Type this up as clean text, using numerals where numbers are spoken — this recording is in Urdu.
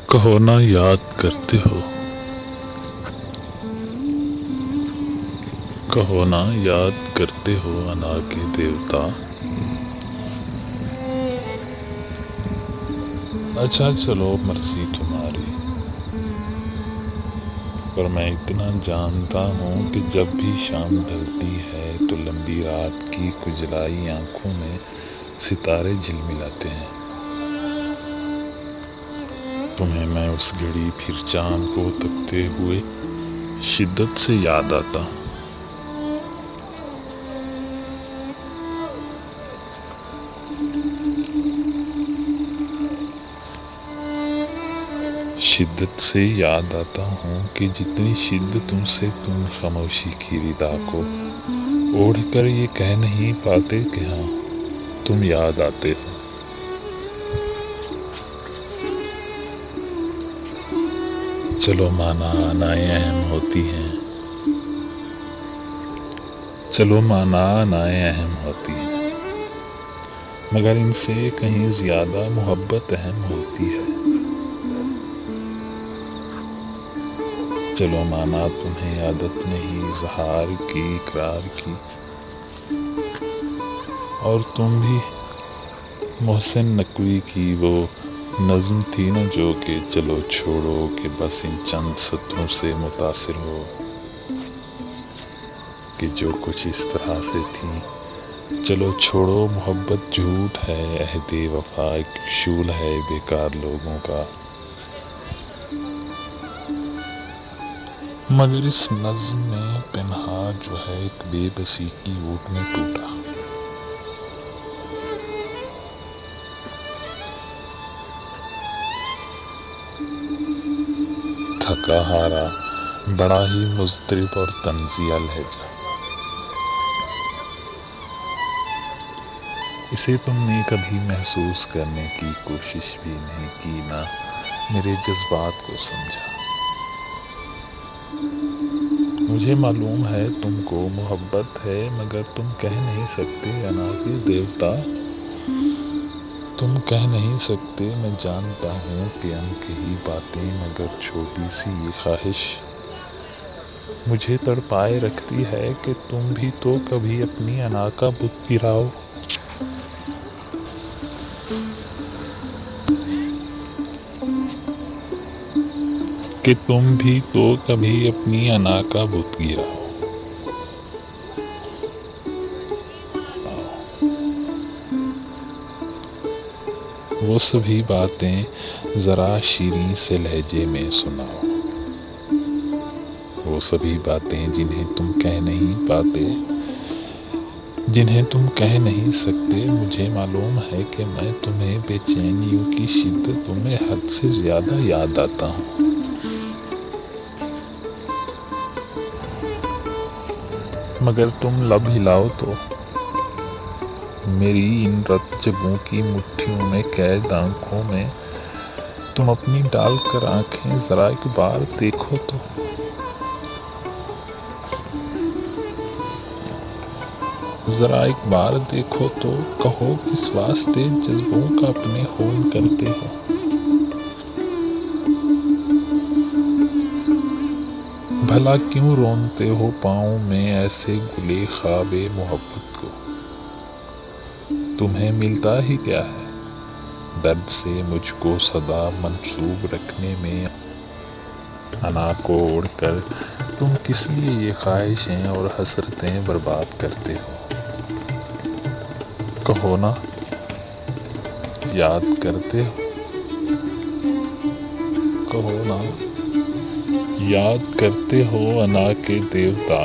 کہو نا یاد کرتے ہو، کہو نا یاد کرتے ہو انا کے دیوتا۔ اچھا چلو مرضی تمہاری، پر میں اتنا جانتا ہوں کہ جب بھی شام ڈھلتی ہے تو لمبی رات کی کھجلائی آنکھوں میں ستارے جھلملاتے ہیں۔ تمہیں میں اس گھڑی پھر چاند کو تکتے ہوئے شدت سے یاد آتا ہوں۔ شدت سے یاد آتا ہوں کہ جتنی شدت تم سے تم خاموشی کی ردا کو اوڑھ کر یہ کہہ نہیں پاتے کہ ہاں تم یاد آتے ہو۔ چلو مانا آنائیں اہم ہوتی ہیں، چلو مانا آنائیں اہم ہوتی ہیں، مگر ان سے کہیں زیادہ محبت اہم ہوتی ہے۔ چلو مانا تمہیں عادت نہیں اظہار کی اقرار کی، اور تم بھی محسن نقوی کی وہ نظم تھی نا جو کہ چلو چھوڑو کہ بس ان چند سطروں سے متاثر ہو، کہ جو کچھ اس طرح سے تھی۔ چلو چھوڑو محبت جھوٹ ہے، عہد وفا ایک شول ہے بیکار لوگوں کا، مگر اس نظم میں پنہا جو ہے ایک بے بسی کی اوٹ میں ٹوٹا۔ تھکا ہارا بڑا ہی مضطرب اور طنزیہ لہجہ، اسے تم نے کبھی محسوس کرنے کی کوشش بھی نہیں کی، نہ میرے جذبات کو سمجھا۔ مجھے معلوم ہے تم کو محبت ہے، مگر تم کہہ نہیں سکتے انا کے دیوتا، تم کہہ نہیں سکتے۔ میں جانتا ہوں کہ انکہی باتیں، مگر چھوٹی سی یہ خواہش مجھے تڑپائے رکھتی ہے کہ تم بھی تو کبھی اپنی انا کا بت گراؤ۔ کہ تم بھی تو کبھی اپنی انا کا بت گراؤ۔ وہ سبھی باتیں ذرا شیریں سے لہجے میں سناؤ، وہ سبھی باتیں جنہیں تم کہہ نہیں پاتے، جنہیں تم کہہ نہیں سکتے۔ مجھے معلوم ہے کہ میں تمہیں بے چینیوں کی شدت میں حد سے زیادہ یاد آتا ہوں، مگر تم لب ہلاؤ تو میری ان رت جگوں کی مٹھیوں میں قید آنکھوں میں تم اپنی ڈال کر آنکھیں ذرا ایک بار دیکھو تو، ذرا ایک بار دیکھو تو، کہو کس واسطے جذبوں کا اپنے خون کرتے ہو۔ بھلا کیوں رونتے ہو پاؤں میں ایسے گلے خواب محبت کو؟ تمہیں ملتا ہی کیا ہے درد سے مجھ کو صدا منسوب رکھنے میں؟ انا کو اوڑھ کر تم کس لیے یہ خواہشیں اور حسرتیں برباد کرتے ہو؟ کہو نا یاد کرتے ہو، کہو نا یاد کرتے ہو انا کے دیوتا۔